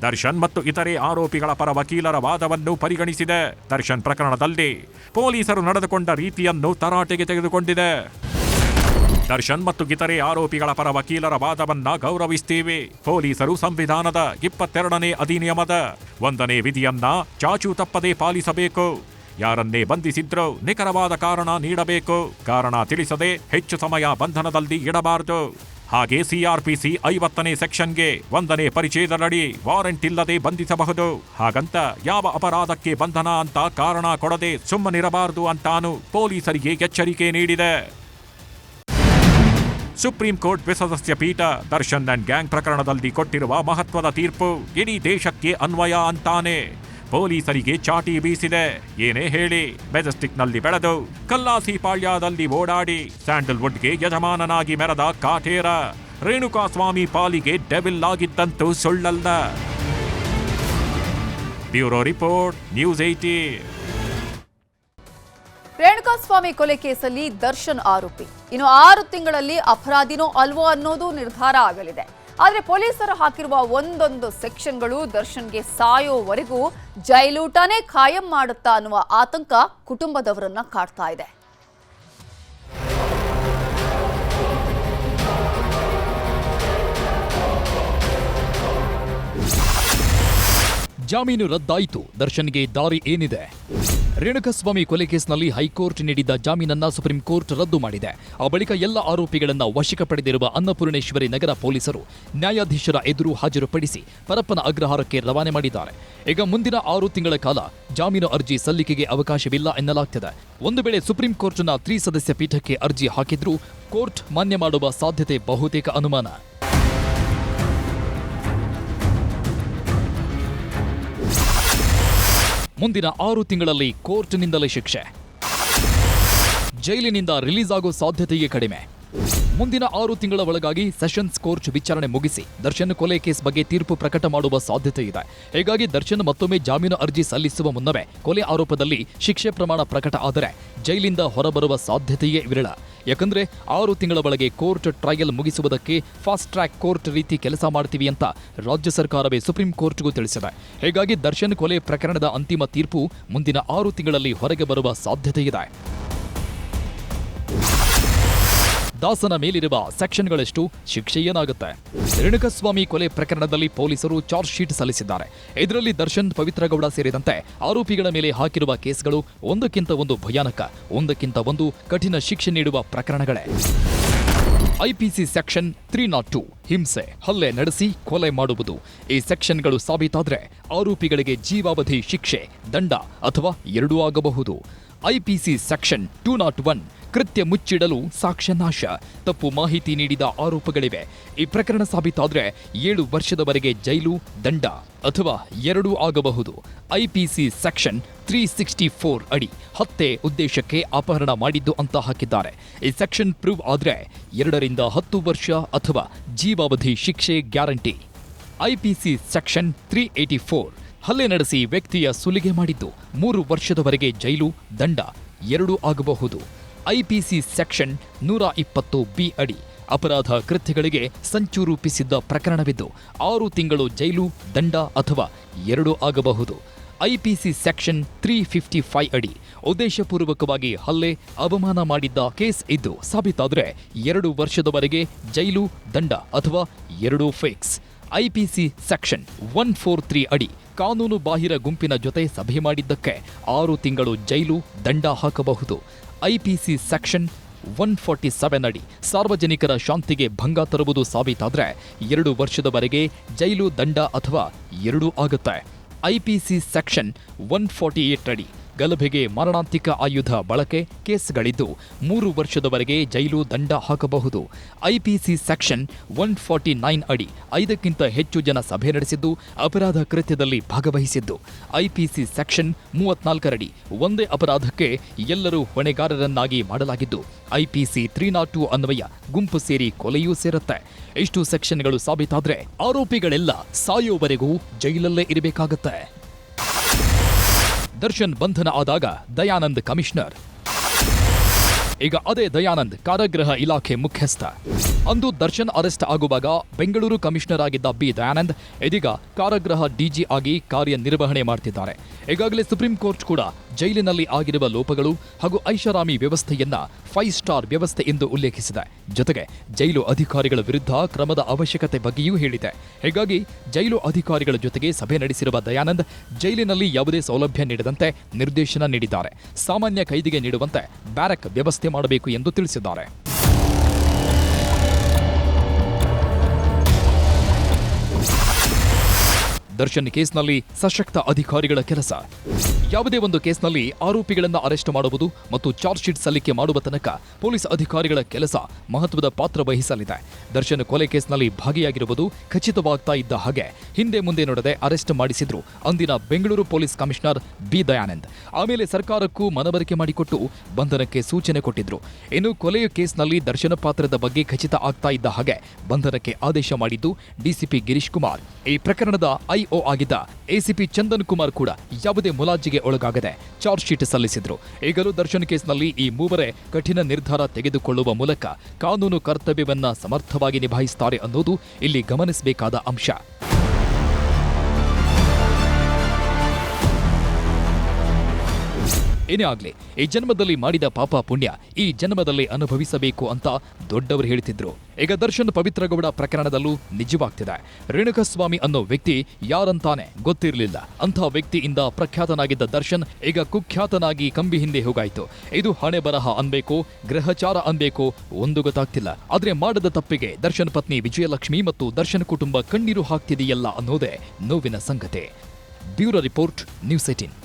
Speaker 2: ದರ್ಶನ್ ಮತ್ತು ಇತರೆ ಆರೋಪಿಗಳ ಪರ ವಕೀಲರ ವಾದವನ್ನು ಪರಿಗಣಿಸಿದೆ. ದರ್ಶನ್ ಪ್ರಕರಣದಲ್ಲಿ ಪೊಲೀಸರು ನಡೆದುಕೊಂಡ ರೀತಿಯನ್ನು ತರಾಟೆಗೆ ತೆಗೆದುಕೊಂಡಿದೆ. ದರ್ಶನ್ ಮತ್ತು ಇತರೆ ಆರೋಪಿಗಳ ಪರ ವಕೀಲರ ವಾದವನ್ನ ಗೌರವಿಸ್ತೀವಿ. ಪೊಲೀಸರು ಸಂವಿಧಾನದ 22ನೇ ಅಧಿನಿಯಮದ 1ನೇ ವಿಧಿಯನ್ನ ಚಾಚೂ ತಪ್ಪದೇ ಪಾಲಿಸಬೇಕು. ಯಾರನ್ನೇ ಬಂಧಿಸಿದ್ರೂ ನಿಖರವಾದ ಕಾರಣ ನೀಡಬೇಕು. ಕಾರಣ ತಿಳಿಸದೆ ಹೆಚ್ಚು ಸಮಯ ಬಂಧನದಲ್ಲಿ ಇಡಬಾರದು. ಹಾಗೆ ಸಿಆರ್ಪಿಸಿ 50ನೇ ಸೆಕ್ಷನ್ಗೆ 1ನೇ ಪರಿಚ್ಛೇದದಡಿ ವಾರೆಂಟ್ ಇಲ್ಲದೆ ಬಂಧಿಸಬಹುದು. ಹಾಗಂತ ಯಾವ ಅಪರಾಧಕ್ಕೆ ಬಂಧನ ಅಂತ ಕಾರಣ ಕೊಡದೆ ಸುಮ್ಮನಿರಬಾರದು ಅಂತಾನು ಪೊಲೀಸರಿಗೆ ಎಚ್ಚರಿಕೆ ನೀಡಿದೆ. ಸುಪ್ರೀಂ ಕೋರ್ಟ್ ದ್ವಿಸದಸ್ಯ ಪೀಠ ದರ್ಶನ್ ಅಂಡ್ ಗ್ಯಾಂಗ್ ಪ್ರಕರಣದಲ್ಲಿ ಕೊಟ್ಟಿರುವ ಮಹತ್ವದ ತೀರ್ಪು ಇಡೀ ದೇಶಕ್ಕೆ ಅನ್ವಯ ಅಂತಾನೆ ಪೊಲೀಸರಿಗೆ ಚಾಟಿ ಬೀಸಿದೆ. ಏನೇ ಹೇಳಿ, ಮೆಜೆಸ್ಟಿಕ್ನಲ್ಲಿ ಬೆಳೆದು ಕಲ್ಲಾಸಿ ಪಾಳ್ಯದಲ್ಲಿ ಓಡಾಡಿ ಸ್ಯಾಂಡಲ್ವುಡ್ಗೆ ಯಜಮಾನನಾಗಿ ಮೆರೆದ ಕಾಟೇರ ರೇಣುಕಾಸ್ವಾಮಿ ಪಾಲಿಗೆ ಡೆವಿಲ್ ಆಗಿದ್ದಂತೂ ಸುಳ್ಳಲ್ಲ. Bureau report, news 18.
Speaker 1: ರೇಣುಕಾಸ್ವಾಮಿ ಕೊಲೆ ಕೇಸಲ್ಲಿ ದರ್ಶನ್ ಆರೋಪಿ. ಇನ್ನು 6 ತಿಂಗಳಲ್ಲಿ ಅಪರಾಧಿನೋ ಅಲ್ವೋ ಅನ್ನೋದು ನಿರ್ಧಾರ ಆಗಲಿದೆ. ಆದರೆ ಪೊಲೀಸರು ಹಾಕಿರುವ ಒಂದೊಂದು ಸೆಕ್ಷನ್ಗಳು ದರ್ಶನ್ಗೆ ಸಾಯೋವರೆಗೂ ಜೈಲೂಟನೇ ಖಾಯಂ ಮಾಡುತ್ತಾ ಅನ್ನುವ ಆತಂಕ ಕುಟುಂಬದವರನ್ನ ಕಾಡ್ತಾ ಇದೆ.
Speaker 3: ಜಾಮೀನು ರದ್ದಾಯಿತು. ದರ್ಶನ್ಗೆ ದಾರಿ ಏನಿದೆ? ರೇಣುಕಾಸ್ವಾಮಿ ಕೊಲೆ ಕೇಸ್ನಲ್ಲಿ ಹೈಕೋರ್ಟ್ ನೀಡಿದ್ದ ಜಾಮೀನನ್ನ ಸುಪ್ರೀಂ ಕೋರ್ಟ್ ರದ್ದು ಮಾಡಿದೆ. ಆ ಬಳಿಕ ಎಲ್ಲ ಆರೋಪಿಗಳನ್ನ ವಶಕ್ಕೆ ಪಡೆದಿರುವ ಅನ್ನಪೂರ್ಣೇಶ್ವರಿ ನಗರ ಪೊಲೀಸರು ನ್ಯಾಯಾಧೀಶರ ಎದುರು ಹಾಜರುಪಡಿಸಿ ಪರಪ್ಪನ ಅಗ್ರಹಾರಕ್ಕೆ ರವಾನೆ ಮಾಡಿದ್ದಾರೆ. ಈಗ ಮುಂದಿನ 6 ತಿಂಗಳ ಕಾಲ ಜಾಮೀನು ಅರ್ಜಿ ಸಲ್ಲಿಕೆಗೆ ಅವಕಾಶವಿಲ್ಲ ಎನ್ನಲಾಗ್ತಿದೆ. ಒಂದು ವೇಳೆ ಸುಪ್ರೀಂ ಕೋರ್ಟ್ನ 3 ಸದಸ್ಯ ಪೀಠಕ್ಕೆ ಅರ್ಜಿ ಹಾಕಿದ್ರೂ ಕೋರ್ಟ್ ಮಾನ್ಯ ಮಾಡುವ ಸಾಧ್ಯತೆ ಬಹುತೇಕ ಅನುಮಾನ. ಮುಂದಿನ 6 ತಿಂಗಳಲ್ಲಿ ಕೋರ್ಟ್ನಿಂದಲೇ ಶಿಕ್ಷೆ. ಜೈಲಿನಿಂದ ರಿಲೀಸ್ ಆಗೋ ಸಾಧ್ಯತೆಯೇ ಕಡಿಮೆ. ಮುಂದಿನ 6 ತಿಂಗಳ ಒಳಗಾಗಿ ಸೆಷನ್ಸ್ ಕೋರ್ಟ್ ವಿಚಾರಣೆ ಮುಗಿಸಿ ದರ್ಶನ್ ಕೊಲೆ ಕೇಸ್ ಬಗ್ಗೆ ತೀರ್ಪು ಪ್ರಕಟ ಮಾಡುವ ಸಾಧ್ಯತೆ ಇದೆ. ಹೀಗಾಗಿ ದರ್ಶನ್ ಮತ್ತೊಮ್ಮೆ ಜಾಮೀನು ಅರ್ಜಿ ಸಲ್ಲಿಸುವ ಮುನ್ನವೇ ಕೊಲೆ ಆರೋಪದಲ್ಲಿ ಶಿಕ್ಷೆ ಪ್ರಮಾಣ ಪ್ರಕಟ ಆದರೆ ಜೈಲಿಂದ ಹೊರಬರುವ ಸಾಧ್ಯತೆಯೇ ವಿರಳ. ಯಾಕಂದ್ರೆ 6 ತಿಂಗಳ ಒಳಗೆ ಕೋರ್ಟ್ ಟ್ರಯಲ್ ಮುಗಿಸುವುದಕ್ಕೆ ಫಾಸ್ಟ್ ಟ್ರ್ಯಾಕ್ ಕೋರ್ಟ್ ರೀತಿ ಕೆಲಸ ಮಾಡ್ತೀವಿ ಅಂತ ರಾಜ್ಯ ಸರ್ಕಾರವೇ ಸುಪ್ರೀಂ ಕೋರ್ಟ್ಗೂ ತಿಳಿಸಿದೆ. ಹೀಗಾಗಿ ದರ್ಶನ್ ಕೊಲೆ ಪ್ರಕರಣದ ಅಂತಿಮ ತೀರ್ಪು ಮುಂದಿನ 6 ತಿಂಗಳಲ್ಲಿ ಹೊರಗೆ ಬರುವ ಸಾಧ್ಯತೆ ಇದೆ. ದಾಸನ ಮೇಲಿರುವ ಸೆಕ್ಷನ್ಗಳೆಷ್ಟು, ಶಿಕ್ಷೆ ಏನಾಗುತ್ತೆ? ರೇಣುಕಾಸ್ವಾಮಿ ಕೊಲೆ ಪ್ರಕರಣದಲ್ಲಿ ಪೊಲೀಸರು ಚಾರ್ಜ್ ಶೀಟ್ ಸಲ್ಲಿಸಿದ್ದಾರೆ. ಇದರಲ್ಲಿ ದರ್ಶನ್, ಪವಿತ್ರಗೌಡ ಸೇರಿದಂತೆ ಆರೋಪಿಗಳ ಮೇಲೆ ಹಾಕಿರುವ ಕೇಸ್ಗಳು ಒಂದಕ್ಕಿಂತ ಒಂದು ಭಯಾನಕ, ಒಂದಕ್ಕಿಂತ ಒಂದು ಕಠಿಣ ಶಿಕ್ಷೆ ನೀಡುವ ಪ್ರಕರಣಗಳೇ. ಐಪಿಸಿ ಸೆಕ್ಷನ್ 302 ಹಿಂಸೆ, ಹಲ್ಲೆ ನಡೆಸಿ ಕೊಲೆ ಮಾಡುವುದು. ಈ ಸೆಕ್ಷನ್ಗಳು ಸಾಬೀತಾದ್ರೆ ಆರೋಪಿಗಳಿಗೆ ಜೀವಾವಧಿ ಶಿಕ್ಷೆ, ದಂಡ ಅಥವಾ ಎರಡೂ ಆಗಬಹುದು. ಐಪಿಸಿ ಸೆಕ್ಷನ್ 201 ಕೃತ್ಯ ಮುಚ್ಚಿಡಲು ಸಾಕ್ಷ್ಯ ನಾಶ, ತಪ್ಪು ಮಾಹಿತಿ ನೀಡಿದ ಆರೋಪಗಳಿವೆ. ಈ ಪ್ರಕರಣ ಸಾಬೀತಾದ್ರೆ 7 ವರ್ಷದವರೆಗೆ ಜೈಲು, ದಂಡ ಅಥವಾ ಎರಡೂ ಆಗಬಹುದು. ಐಪಿಸಿ ಸೆಕ್ಷನ್ 364 ಅಡಿ ಹತ್ಯೆ ಉದ್ದೇಶಕ್ಕೆ ಅಪಹರಣ ಮಾಡಿದ್ದು ಅಂತ ಹಾಕಿದ್ದಾರೆ. ಈ ಸೆಕ್ಷನ್ ಪ್ರೂವ್ ಆದ್ರೆ 2 ರಿಂದ 10 ವರ್ಷ ಅಥವಾ ಜೀವಾವಧಿ ಶಿಕ್ಷೆ ಗ್ಯಾರಂಟಿ. ಐಪಿಸಿ ಸೆಕ್ಷನ್ 384 ಹಲ್ಲೆ ನಡೆಸಿ ವ್ಯಕ್ತಿಯ ಸುಲಿಗೆ ಮಾಡಿದ್ದು 3 ವರ್ಷದವರೆಗೆ ಜೈಲು, ದಂಡ ಎರಡೂ ಆಗಬಹುದು. ಐಪಿಸಿ ಸೆಕ್ಷನ್ 120B ಅಡಿ ಅಪರಾಧ ಕೃತ್ಯಗಳಿಗೆ ಸಂಚು ರೂಪಿಸಿದ್ದ ಪ್ರಕರಣವಿದ್ದು 6 ತಿಂಗಳು ಜೈಲು, ದಂಡ ಅಥವಾ ಎರಡೂ ಆಗಬಹುದು. ಐಪಿಸಿ ಸೆಕ್ಷನ್ 355 ಅಡಿ ಉದ್ದೇಶಪೂರ್ವಕವಾಗಿ ಹಲ್ಲೆ, ಅವಮಾನ ಮಾಡಿದ್ದ ಕೇಸ್ ಇದ್ದು ಸಾಬೀತಾದ್ರೆ 2 ವರ್ಷದವರೆಗೆ ಜೈಲು, ದಂಡ ಅಥವಾ ಎರಡೂ ಫಿಕ್ಸ್. ಐಪಿಸಿ ಸೆಕ್ಷನ್ 143 ಅಡಿ ಕಾನೂನು ಬಾಹಿರ ಗುಂಪಿನ ಜೊತೆ ಸಭೆ ಮಾಡಿದ್ದಕ್ಕೆ 6 ತಿಂಗಳು ಜೈಲು, ದಂಡ ಹಾಕಬಹುದು. ಐಪಿಸಿ ಸೆಕ್ಷನ್ 147 ಅಡಿ ಸಾರ್ವಜನಿಕರ ಶಾಂತಿಗೆ ಭಂಗ ತರುವುದು ಸಾಬೀತಾದ್ರೆ 2 ವರ್ಷದವರೆಗೆ ಜೈಲು, ದಂಡ ಅಥವಾ ಎರಡೂ ಆಗುತ್ತೆ. ಐಪಿಸಿ ಸೆಕ್ಷನ್ 148 ಅಡಿ ಗಲಭೆಗೆ ಮಾರಣಾಂತಿಕ ಆಯುಧ ಬಳಕೆ ಕೇಸ್ಗಳಿದ್ದು 3 ವರ್ಷದವರೆಗೆ ಜೈಲು, ದಂಡ ಹಾಕಬಹುದು. ಐಪಿಸಿ ಸೆಕ್ಷನ್ 149 ಅಡಿ 5ಕ್ಕಿಂತ ಹೆಚ್ಚು ಜನ ಸಭೆ ನಡೆಸಿದ್ದು, ಅಪರಾಧ ಕೃತ್ಯದಲ್ಲಿ ಭಾಗವಹಿಸಿದ್ದು. ಐಪಿಸಿ ಸೆಕ್ಷನ್ 34 ಅಡಿ ಒಂದೇ ಅಪರಾಧಕ್ಕೆ ಎಲ್ಲರೂ ಹೊಣೆಗಾರರನ್ನಾಗಿ ಮಾಡಲಾಗಿದ್ದು. ಐಪಿಸಿ 302 ಅನ್ವಯ ಗುಂಪು ಸೇರಿ ಕೊಲೆಯೂ ಸೇರುತ್ತೆ. ಇಷ್ಟು ಸೆಕ್ಷನ್ಗಳು ಸಾಬೀತಾದ್ರೆ ಆರೋಪಿಗಳೆಲ್ಲ ಸಾಯೋವರೆಗೂ ಜೈಲಲ್ಲೇ ಇರಬೇಕಾಗತ್ತೆ. ದರ್ಶನ್ ಬಂಧನ ಆದಾಗ ದಯಾನಂದ್ ಕಮಿಷನರ್. ಈಗ ಅದೇ ದಯಾನಂದ್ ಕಾರಾಗೃಹ ಇಲಾಖೆ ಮುಖ್ಯಸ್ಥ. ಅಂದು ದರ್ಶನ್ ಅರೆಸ್ಟ್ ಆಗುವಾಗ ಬೆಂಗಳೂರು ಕಮಿಷನರ್ ಆಗಿದ್ದ ಬಿ ದಯಾನಂದ್ ಇದೀಗ ಕಾರಾಗೃಹ ಡಿಜಿ ಆಗಿ ಕಾರ್ಯನಿರ್ವಹಣೆ ಮಾಡ್ತಿದ್ದಾರೆ. ಈಗಾಗಲೇ ಸುಪ್ರೀಂ ಕೋರ್ಟ್ ಕೂಡ ಜೈಲಿನಲ್ಲಿ ಆಗಿರುವ ಲೋಪಗಳು ಹಾಗೂ ಐಷಾರಾಮಿ ವ್ಯವಸ್ಥೆಯನ್ನ 5 ಸ್ಟಾರ್ ವ್ಯವಸ್ಥೆ ಎಂದು ಉಲ್ಲೇಖಿಸಿದೆ. ಜೊತೆಗೆ ಜೈಲು ಅಧಿಕಾರಿಗಳ ವಿರುದ್ಧ ಕ್ರಮದ ಅವಶ್ಯಕತೆ ಬಗ್ಗೆಯೂ ಹೇಳಿದೆ. ಹೀಗಾಗಿ ಜೈಲು ಅಧಿಕಾರಿಗಳ ಜೊತೆಗೆ ಸಭೆ ನಡೆಸಿರುವ ದಯಾನಂದ್ ಜೈಲಿನಲ್ಲಿ ಯಾವುದೇ ಸೌಲಭ್ಯ ನೀಡದಂತೆ ನಿರ್ದೇಶನ ನೀಡಿದ್ದಾರೆ. ಸಾಮಾನ್ಯ ಕೈದಿಗೆ ನೀಡುವಂತೆ ಬ್ಯಾರಕ್ ವ್ಯವಸ್ಥೆ ಮಾಡಬೇಕು ಎಂದು ತಿಳಿಸಿದ್ದಾರೆ. ದರ್ಶನ್ ಕೇಸ್ನಲ್ಲಿ ಸಶಕ್ತ ಅಧಿಕಾರಿಗಳ ಕೆಲಸ. ಯಾವುದೇ ಒಂದು ಕೇಸ್ನಲ್ಲಿ ಆರೋಪಿಗಳನ್ನು ಅರೆಸ್ಟ್ ಮಾಡುವುದು ಮತ್ತು ಚಾರ್ಜ್ ಶೀಟ್ ಸಲ್ಲಿಕೆ ಮಾಡುವ ತನಕ ಪೊಲೀಸ್ ಅಧಿಕಾರಿಗಳ ಕೆಲಸ ಮಹತ್ವದ ಪಾತ್ರ ವಹಿಸಲಿದೆ. ದರ್ಶನ್ ಕೊಲೆ ಕೇಸ್ನಲ್ಲಿ ಭಾಗಿಯಾಗಿರುವುದು ಖಚಿತವಾಗ್ತಾ ಇದ್ದ ಹಾಗೆ ಹಿಂದೆ ಮುಂದೆ ನೋಡದೆ ಅರೆಸ್ಟ್ ಮಾಡಿಸಿದ್ರು ಅಂದಿನ Bengaluru police commissioner B Dayanand. ಆಮೇಲೆ ಸರ್ಕಾರಕ್ಕೂ ಮನವರಿಕೆ ಮಾಡಿಕೊಟ್ಟು ಬಂಧನಕ್ಕೆ ಸೂಚನೆ ಕೊಟ್ಟಿದ್ರು. ಇನ್ನು ಕೊಲೆಯ ಕೇಸ್ನಲ್ಲಿ ದರ್ಶನ ಪಾತ್ರದ ಬಗ್ಗೆ ಖಚಿತ ಆಗ್ತಾ ಇದ್ದ ಹಾಗೆ ಬಂಧನಕ್ಕೆ ಆದೇಶ ಮಾಡಿದ್ದು ಡಿಸಿಪಿ ಗಿರೀಶ್ ಕುಮಾರ್. ಈ ಪ್ರಕರಣದ ಐಒ ಆಗಿದ್ದ ಎಸಿಪಿ ಚಂದನ್ ಕುಮಾರ್ ಕೂಡ ಯಾವುದೇ ಮುಲಾಜಿಗೆ ಒಳಗಾಗದೆ ಚಾರ್ಜ್ ಶೀಟ್ ಸಲ್ಲಿಸಿದ್ರು. ಈಗಲೂ ದರ್ಶನ್ ಕೇಸ್ನಲ್ಲಿ ಈ ಮೂವರೇ ಕಠಿಣ ನಿರ್ಧಾರ ತೆಗೆದುಕೊಳ್ಳುವ ಮೂಲಕ ಕಾನೂನು ಕರ್ತವ್ಯವನ್ನ ಸಮರ್ಥವಾಗಿ ನಿಭಾಯಿಸುತ್ತಾರೆ ಅನ್ನೋದು ಇಲ್ಲಿ ಗಮನಿಸಬೇಕಾದ ಅಂಶ. ಏನೇ ಆಗ್ಲಿ, ಈ ಜನ್ಮದಲ್ಲಿ ಮಾಡಿದ ಪಾಪ ಪುಣ್ಯ ಈ ಜನ್ಮದಲ್ಲಿ ಅನುಭವಿಸಬೇಕು ಅಂತ ದೊಡ್ಡವರು ಹೇಳ್ತಿದ್ರು. ಈಗ ದರ್ಶನ್ ಪವಿತ್ರಗೌಡ ಪ್ರಕರಣದಲ್ಲೂ ನಿಜವಾಗ್ತಿದೆ. ರೇಣುಕಸ್ವಾಮಿ ಅನ್ನೋ ವ್ಯಕ್ತಿ ಯಾರಂತಾನೆ ಗೊತ್ತಿರಲಿಲ್ಲ. ಅಂಥ ವ್ಯಕ್ತಿಯಿಂದ ಪ್ರಖ್ಯಾತನಾಗಿದ್ದ ದರ್ಶನ್ ಈಗ ಕುಖ್ಯಾತನಾಗಿ ಕಂಬಿ ಹಿಂದೆ ಹೋಗಾಯ್ತು. ಇದು ಹಣೆ ಬರಹ ಅನ್ಬೇಕೋ ಗ್ರಹಚಾರ ಅನ್ಬೇಕೋ ಒಂದು ಗೊತ್ತಾಗ್ತಿಲ್ಲ. ಆದ್ರೆ ಮಾಡದ ತಪ್ಪಿಗೆ ದರ್ಶನ್ ಪತ್ನಿ ವಿಜಯಲಕ್ಷ್ಮಿ ಮತ್ತು ದರ್ಶನ್ ಕುಟುಂಬ ಕಣ್ಣೀರು ಹಾಕ್ತಿದೆಯಲ್ಲ ಅನ್ನೋದೇ ನೋವಿನ ಸಂಗತಿ. Bureau report, news 18.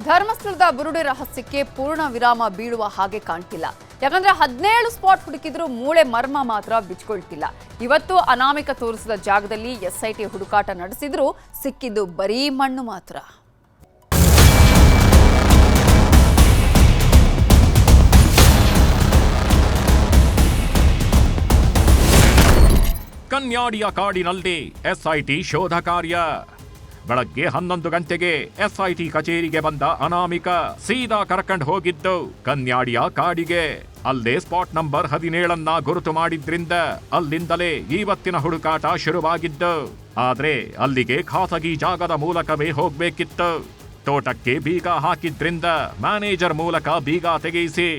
Speaker 1: ಧರ್ಮಸ್ಥಳದ ಬುರುಡೆ ರಹಸ್ಯಕ್ಕೆ ಪೂರ್ಣ ವಿರಾಮ ಬೀಳುವ ಹಾಗೆ ಕಾಣ್ತಿಲ್ಲ. ಯಾಕಂದ್ರೆ 17 ಸ್ಪಾಟ್ ಹುಡುಕಿದ್ರೂ ಮೂಳೆ ಮರ್ಮ ಮಾತ್ರ ಬಿಚ್ಕೊಳ್ತಿಲ್ಲ. ಇವತ್ತು ಅನಾಮಿಕ ತೋರಿಸಿದ ಜಾಗದಲ್ಲಿ ಎಸ್ಐಟಿ ಹುಡುಕಾಟ ನಡೆಸಿದ್ರೂ ಸಿಕ್ಕಿದ್ದು ಬರೀ ಮಣ್ಣು ಮಾತ್ರ.
Speaker 2: ಕನ್ಯಾಡಿಯ ಕಾಡಿನಲ್ಲಿ ಎಸ್ಐಟಿ ಶೋಧ ಕಾರ್ಯ. ಬೆಳಗ್ಗೆ 11 ಗಂಟೆಗೆ ಎಸ್ಐಟಿ ಕಚೇರಿಗೆ ಬಂದ ಅನಾಮಿಕ ಸೀದಾ ಕರ್ಕೊಂಡು ಹೋಗಿದ್ದು ಕನ್ಯಾಡಿಯ ಕಾಡಿಗೆ. ಅಲ್ಲೇ ಸ್ಪಾಟ್ ನಂಬರ್ 17 ಗುರುತು ಮಾಡಿದ್ರಿಂದ ಅಲ್ಲಿಂದಲೇ ಇವತ್ತಿನ ಹುಡುಕಾಟ ಶುರುವಾಗಿದ್ದು. ಆದ್ರೆ ಅಲ್ಲಿಗೆ ಖಾಸಗಿ ಜಾಗದ ಮೂಲಕವೇ ಹೋಗ್ಬೇಕಿತ್ತು. ತೋಟಕ್ಕೆ ಬೀಗ ಹಾಕಿದ್ರಿಂದ ಮ್ಯಾನೇಜರ್ ಮೂಲಕ ಬೀಗ ತೆಗೆಯಿಸಿ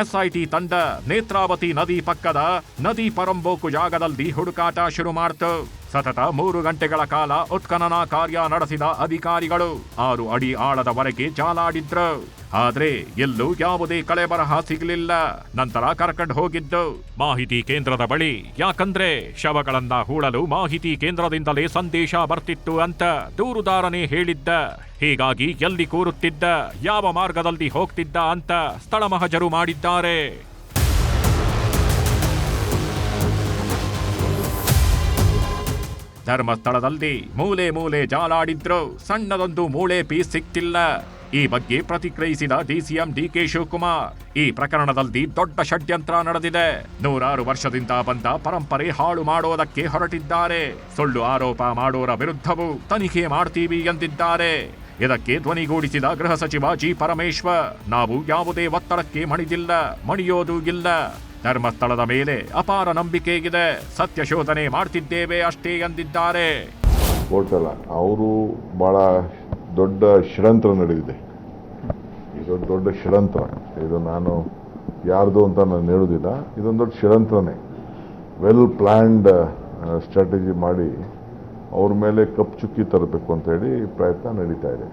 Speaker 2: ಎಸ್ಐಟಿ ತಂಡ ನೇತ್ರಾವತಿ ನದಿ ಪಕ್ಕದ ನದಿ ಪರಂಬೋಕು ಜಾಗದಲ್ಲಿ ಹುಡುಕಾಟ ಶುರು ಮಾಡ್ತು. ಸತತ 3 ಗಂಟೆಗಳ ಕಾಲ ಉತ್ಖನನ ಕಾರ್ಯ ನಡೆಸಿದ ಅಧಿಕಾರಿಗಳು 6 ಅಡಿ ಆಳದವರೆಗೆ ಜಾಲಾಡಿದ್ರು. ಆದ್ರೆ ಎಲ್ಲೂ ಯಾವುದೇ ಕಳೆಬರಹ ಸಿಗಲಿಲ್ಲ. ನಂತರ ಕರ್ಕೊಂಡು ಹೋಗಿದ್ದು ಮಾಹಿತಿ ಕೇಂದ್ರದ ಬಳಿ. ಯಾಕಂದ್ರೆ ಶವಗಳನ್ನ ಹೂಳಲು ಮಾಹಿತಿ ಕೇಂದ್ರದಿಂದಲೇ ಸಂದೇಶ ಬರ್ತಿತ್ತು ಅಂತ ದೂರುದಾರನೇ ಹೇಳಿದ್ದ. ಹೀಗಾಗಿ ಎಲ್ಲಿ ಕೂರುತ್ತಿದ್ದ, ಯಾವ ಮಾರ್ಗದಲ್ಲಿ ಹೋಗ್ತಿದ್ದ ಅಂತ ಸ್ಥಳ ಮಹಜರು ಮಾಡಿದ್ದಾರೆ. ಧರ್ಮಸ್ಥಳದಲ್ಲಿ ಮೂಲೆ ಮೂಲೆ ಜಾಲಾಡಿದ್ರು, ಸಣ್ಣದೊಂದು ಮೂಳೆ ಪೀಸ್ ಸಿಕ್ತಿಲ್ಲ. ಈ ಬಗ್ಗೆ ಪ್ರತಿಕ್ರಿಯಿಸಿದ ಡಿಸಿಎಂ ಡಿಕೆ ಶಿವಕುಮಾರ್, ಈ ಪ್ರಕರಣದಲ್ಲಿ ದೊಡ್ಡ ಷಡ್ಯಂತ್ರ ನಡೆದಿದೆ. 100 ವರ್ಷದಿಂದ ಬಂದ ಪರಂಪರೆ ಹಾಳು ಮಾಡೋದಕ್ಕೆ ಹೊರಟಿದ್ದಾರೆ. ಸುಳ್ಳು ಆರೋಪ ಮಾಡೋರ ವಿರುದ್ಧವೂ ತನಿಖೆ ಮಾಡ್ತೀವಿ ಎಂದಿದ್ದಾರೆ. ಇದಕ್ಕೆ ಧ್ವನಿಗೂಡಿಸಿದ ಗೃಹ ಸಚಿವ ಜಿ ಪರಮೇಶ್ವರ್, ನಾವು ಯಾವುದೇ ಒತ್ತಡಕ್ಕೆ ಮಣಿದಿಲ್ಲ, ಮಣಿಯೋದೂ ಇಲ್ಲ. ಧರ್ಮಸ್ಥಳದ ಮೇಲೆ ಅಪಾರ ನಂಬಿಕೆ ಇದೆ, ಸತ್ಯ ಶೋಧನೆ ಮಾಡ್ತಿದ್ದೇವೆ ಅಷ್ಟೇ ಎಂದಿದ್ದಾರೆ.
Speaker 4: ಅವರು ಬಹಳ ದೊಡ್ಡ ಷಡ್ಯಂತ್ರ ನಡೆದಿದೆ. ಇದು ದೊಡ್ಡ ಷಡ್ಯಂತ್ರ. ಇದು ನಾನು ಯಾರ್ದು ಅಂತ ನಾನು ಹೇಳುವುದಿಲ್ಲ. ಇದೊಂದು ದೊಡ್ಡ ಷಡ್ಯಂತ್ರನೇ. ವೆಲ್ ಪ್ಲ್ಯಾನ್ಡ್ ಸ್ಟ್ರಾಟಜಿ ಮಾಡಿ ಅವ್ರ ಮೇಲೆ ಕಪ್ಪು ಚುಕ್ಕಿ ತರಬೇಕು ಅಂತ ಹೇಳಿ ಪ್ರಯತ್ನ ನಡೀತಾ ಇದೆ.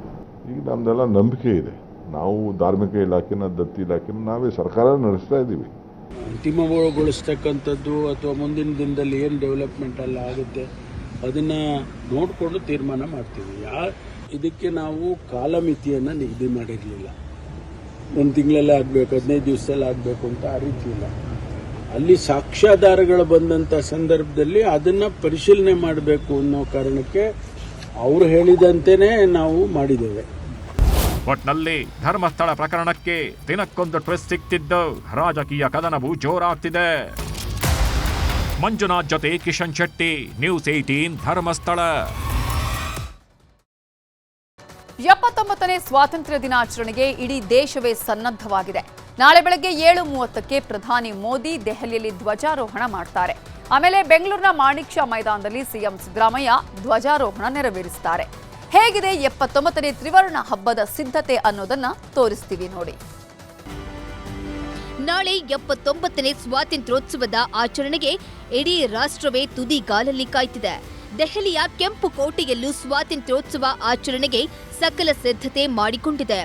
Speaker 4: ಈಗ ನಮ್ದೆಲ್ಲ ನಂಬಿಕೆ ಇದೆ. ನಾವು ಧಾರ್ಮಿಕ ಇಲಾಖೆನ, ದತ್ತಿ ಇಲಾಖೆನ ನಾವೇ ಸರ್ಕಾರ ನಡೆಸ್ತಾ ಇದ್ದೀವಿ.
Speaker 5: ಅಂತಿಮಗೊಳಿಸ್ತಕ್ಕಂಥದ್ದು ಅಥವಾ ಮುಂದಿನ ದಿನದಲ್ಲಿ ಏನು ಡೆವಲಪ್ಮೆಂಟ್ ಎಲ್ಲ ಆಗುತ್ತೆ ಅದನ್ನು ನೋಡಿಕೊಂಡು ತೀರ್ಮಾನ ಮಾಡ್ತೀವಿ. ಇದಕ್ಕೆ ನಾವು ಕಾಲಮಿತಿಯನ್ನು ನಿಗದಿ ಮಾಡಿರಲಿಲ್ಲ. 1 ತಿಂಗಳಲ್ಲೇ ಆಗಬೇಕು, 15 ದಿವಸದಲ್ಲಿ ಆಗಬೇಕು ಅಂತ ಆ ರೀತಿ ಇಲ್ಲ. ಅಲ್ಲಿ ಸಾಕ್ಷ್ಯಾಧಾರಗಳು ಬಂದಂಥ ಸಂದರ್ಭದಲ್ಲಿ ಅದನ್ನು ಪರಿಶೀಲನೆ ಮಾಡಬೇಕು ಅನ್ನೋ ಕಾರಣಕ್ಕೆ ಅವರು ಹೇಳಿದಂತೆಯೇ ನಾವು ಮಾಡಿದ್ದೇವೆ.
Speaker 2: ಒಟ್ನಲ್ಲಿ ಧರ್ಮಸ್ಥಳ ಪ್ರಕರಣಕ್ಕೆ ದಿನಕ್ಕೊಂದು ಟ್ವಿಸ್ಟ್ ಸಿಗ್ತಿದ್ದು ರಾಜಕೀಯ ಕದನವು ಜೋರಾಗ್ತಿದೆ. ಮಂಜುನಾಥ್ ಜೊತೆ ಕಿಶನ್ ಶೆಟ್ಟಿ, ನ್ಯೂಸ್ 18 ಧರ್ಮಸ್ಥಳ.
Speaker 1: 79ನೇ ಸ್ವಾತಂತ್ರ್ಯ ದಿನಾಚರಣೆಗೆ ಇಡೀ ದೇಶವೇ ಸನ್ನದ್ಧವಾಗಿದೆ. ನಾಳೆ ಬೆಳಗ್ಗೆ 7:30ಕ್ಕೆ ಪ್ರಧಾನಿ ಮೋದಿ ದೆಹಲಿಯಲ್ಲಿ ಧ್ವಜಾರೋಹಣ ಮಾಡ್ತಾರೆ. ಆಮೇಲೆ ಬೆಂಗಳೂರಿನ ಮಾಣಿಕ್ ಷಾ ಮೈದಾನದಲ್ಲಿ ಸಿಎಂ ಸಿದ್ದರಾಮಯ್ಯ ಧ್ವಜಾರೋಹಣ ನೆರವೇರಿಸುತ್ತಾರೆ. ಹೇಗಿದೆ 79ನೇ ತ್ರಿವರ್ಣ ಹಬ್ಬದ ಸಿದ್ಧತೆ ಅನ್ನೋದನ್ನ ತೋರಿಸ್ತೀವಿ ನೋಡಿ.
Speaker 6: ನಾಳೆ 79ನೇ ಸ್ವಾತಂತ್ರ್ಯೋತ್ಸವದ ಆಚರಣೆಗೆ ಇಡೀ ರಾಷ್ಟ್ರವೇ ತುದಿಗಾಲಲ್ಲಿ ಕಾಯ್ತಿದೆ. ದೆಹಲಿಯ ಕೆಂಪು ಕೋಟೆಯಲ್ಲೂ ಸ್ವಾತಂತ್ರ್ಯೋತ್ಸವ ಆಚರಣೆಗೆ ಸಕಲ ಸಿದ್ಧತೆ ಮಾಡಿಕೊಂಡಿದೆ.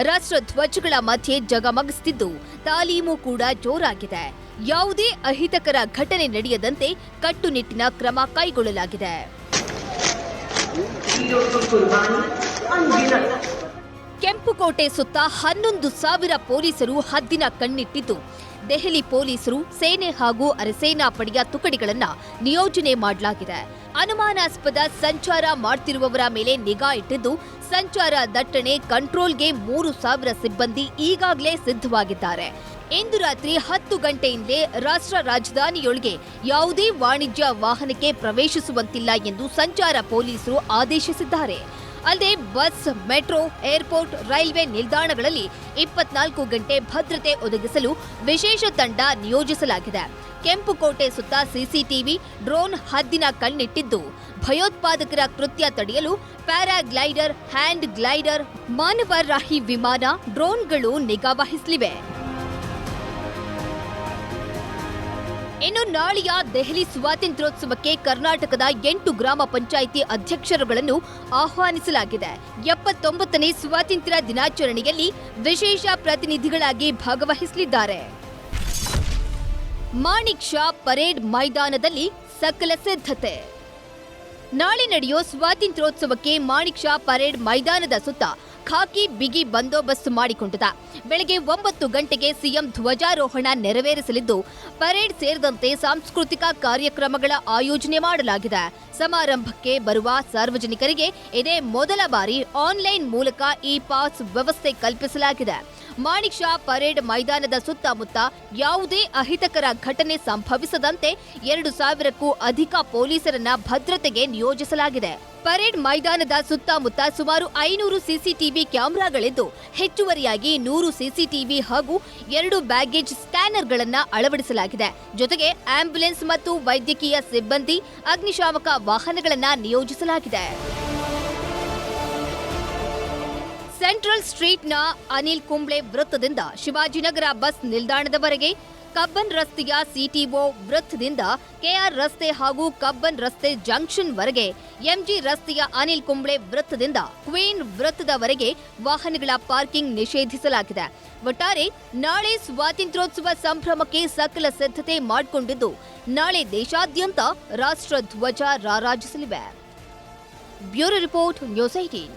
Speaker 6: ರಾಷ್ಟ್ರ ಧ್ವಜಗಳ ಮಧ್ಯೆ ಜಗಮಗಿಸುತ್ತಿದ್ದು ತಾಲೀಮು ಕೂಡ ಜೋರಾಗಿದೆ. ಯಾವುದೇ ಅಹಿತಕರ ಘಟನೆ ನಡೆಯದಂತೆ ಕಟ್ಟುನಿಟ್ಟಿನ ಕ್ರಮ ಕೈಗೊಳ್ಳಲಾಗಿದೆ. ಕೆಂಪುಕೋಟೆ ಸುತ್ತ 11,000 ಪೊಲೀಸರು ಹದ್ದಿನ ಕಣ್ಣಿಟ್ಟಿದ್ದು, ದೆಹಲಿ ಪೊಲೀಸರು, ಸೇನೆ ಹಾಗೂ ಅರೆಸೇನಾ ಪಡೆಯ ತುಕಡಿಗಳನ್ನ ನಿಯೋಜನೆ ಮಾಡಲಾಗಿದೆ. ಅನುಮಾನಾಸ್ಪದ ಸಂಚಾರ ಮಾಡ್ತಿರುವವರ ಮೇಲೆ ನಿಗಾ ಇಟ್ಟಿದ್ದು, ಸಂಚಾರ ದಟ್ಟಣೆ ಕಂಟ್ರೋಲ್ಗೆ 3,000 ಸಿಬ್ಬಂದಿ ಈಗಾಗಲೇ ಸಿದ್ಧವಾಗಿದ್ದಾರೆ. ಇಂದು ರಾತ್ರಿ 10 ಗಂಟೆಯಿಂದಲೇ ರಾಷ್ಟ್ರ ರಾಜಧಾನಿಯೊಳಗೆ ಯಾವುದೇ ವಾಣಿಜ್ಯ ವಾಹನಕ್ಕೆ ಪ್ರವೇಶಿಸುವಂತಿಲ್ಲ ಎಂದು ಸಂಚಾರ ಪೊಲೀಸರು ಆದೇಶಿಸಿದ್ದಾರೆ. ಅಲ್ಲದೆ ಬಸ್, ಮೆಟ್ರೋ, ಏರ್ಪೋರ್ಟ್, ರೈಲ್ವೆ ನಿಲ್ದಾಣಗಳಲ್ಲಿ 24 ಗಂಟೆ ಭದ್ರತೆ ಒದಗಿಸಲು ವಿಶೇಷ ತಂಡ ನಿಯೋಜಿಸಲಾಗಿದೆ. ಕೆಂಪುಕೋಟೆ ಸುತ್ತ ಸಿಸಿಟಿವಿ, ಡ್ರೋನ್ ಹದ್ದಿನ ಕಣ್ಣಿಟ್ಟಿದ್ದು, ಭಯೋತ್ಪಾದಕರ ಕೃತ್ಯ ತಡೆಯಲು ಪ್ಯಾರಾಗ್ಲೈಡರ್, ಹ್ಯಾಂಡ್ ಗ್ಲೈಡರ್, ಮಾನವರಾಹಿ ವಿಮಾನ, ಡ್ರೋನ್ಗಳು ನಿಗಾ ವಹಿಸಲಿವೆ. ಇನ್ನು ನಾಳೆಯ ದೆಹಲಿ ಸ್ವಾತಂತ್ರ್ಯೋತ್ಸವಕ್ಕೆ ಕರ್ನಾಟಕದ 8 ಗ್ರಾಮ ಪಂಚಾಯಿತಿ ಅಧ್ಯಕ್ಷರುಗಳನ್ನು ಆಹ್ವಾನಿಸಲಾಗಿದೆ. 79ನೇ ಸ್ವಾತಂತ್ರ್ಯ ದಿನಾಚರಣೆಯಲ್ಲಿ ವಿಶೇಷ ಪ್ರತಿನಿಧಿಗಳಾಗಿ ಭಾಗವಹಿಸಲಿದ್ದಾರೆ. ಮಾಣಿಕ್ ಷಾ ಪರೇಡ್ ಮೈದಾನದಲ್ಲಿ ಸಕಲ ಸಿದ್ಧತೆ. ನಾಳೆ ನಡೆಯೋ ಸ್ವಾತಂತ್ರ್ಯೋತ್ಸವಕ್ಕೆ ಮಾಣಿಕ್ ಷಾ ಪರೇಡ್ ಮೈದಾನದ ಸುತ್ತ ಖಾಕಿ ಬಿಗಿ ಬಂದೋಬಸ್ತ್ ಮಾಡಿಕೊಂಡಿದೆ. ಬೆಳಗ್ಗೆ 9 ಗಂಟೆಗೆ ಸಿಎಂ ಧ್ವಜಾರೋಹಣ ನೆರವೇರಿಸಲಿದ್ದು, ಪರೇಡ್ ಸೇರಿದಂತೆ ಸಾಂಸ್ಕೃತಿಕ ಕಾರ್ಯಕ್ರಮಗಳ ಆಯೋಜನೆ ಮಾಡಲಾಗಿದೆ. ಸಮಾರಂಭಕ್ಕೆ ಬರುವ ಸಾರ್ವಜನಿಕರಿಗೆ ಇದೇ ಮೊದಲ ಬಾರಿ ಆನ್ಲೈನ್ ಮೂಲಕ ಇ ಪಾಸ್ ವ್ಯವಸ್ಥೆ ಕಲ್ಪಿಸಲಾಗಿದೆ. ಮಾಣಿಕ್ ಷಾ ಪರೇಡ್ ಮೈದಾನದ ಸುತ್ತಮುತ್ತ ಯಾವುದೇ ಅಹಿತಕರ ಘಟನೆ ಸಂಭವಿಸದಂತೆ 2,000ಕ್ಕೂ ಅಧಿಕ ಪೊಲೀಸರನ್ನ ಭದ್ರತೆಗೆ ನಿಯೋಜಿಸಲಾಗಿದೆ. ಪರೇಡ್ ಮೈದಾನದ ಸುತ್ತಮುತ್ತ ಸುಮಾರು 500 ಸಿಸಿಟಿವಿ ಕ್ಯಾಮೆರಾಗಳಿದ್ದು, ಹೆಚ್ಚುವರಿಯಾಗಿ 100 ಸಿಸಿಟಿವಿ ಹಾಗೂ 2 ಬ್ಯಾಗೇಜ್ ಸ್ಕ್ಯಾನರ್ಗಳನ್ನು ಅಳವಡಿಸಲಾಗಿದೆ. ಜೊತೆಗೆ ಆಂಬ್ಯುಲೆನ್ಸ್ ಮತ್ತು ವೈದ್ಯಕೀಯ ಸಿಬ್ಬಂದಿ, ಅಗ್ನಿಶಾಮಕ ವಾಹನಗಳನ್ನು ನಿಯೋಜಿಸಲಾಗಿದೆ. ಸೆಂಟ್ರಲ್ ಸ್ಟ್ರೀಟ್ನ ಅನಿಲ್ ಕುಂಬ್ಳೆ ವೃತ್ತದಿಂದ ಶಿವಾಜಿನಗರ ಬಸ್ ನಿಲ್ದಾಣದವರೆಗೆ, ಕಬ್ಬನ್ ರಸ್ತೆಯ ಸಿಟಿಒ ವೃತ್ತದಿಂದ ಕೆಆರ್ ರಸ್ತೆ ಹಾಗೂ ಕಬ್ಬನ್ ರಸ್ತೆ ಜಂಕ್ಷನ್ ವರೆಗೆ, ಎಂಜಿ ರಸ್ತೆಯ ಅನಿಲ್ ಕುಂಬ್ಳೆ ವೃತ್ತದಿಂದ ಕ್ವೀನ್ ವೃತ್ತದವರೆಗೆ ವಾಹನಗಳ ಪಾರ್ಕಿಂಗ್ ನಿಷೇಧಿಸಲಾಗಿದೆ. ಒಟ್ಟಾರೆ ನಾಳೆ ಸ್ವಾತಂತ್ರ್ಯೋತ್ಸವ ಸಂಭ್ರಮಕ್ಕೆ ಸಕಲ ಸಿದ್ಧತೆ ಮಾಡಿಕೊಂಡಿದ್ದು, ನಾಳೆ ದೇಶಾದ್ಯಂತ ರಾಷ್ಟ್ರ ಧ್ವಜ ರಾರಾಜಿಸಲಿವೆ. Bureau report, news 18.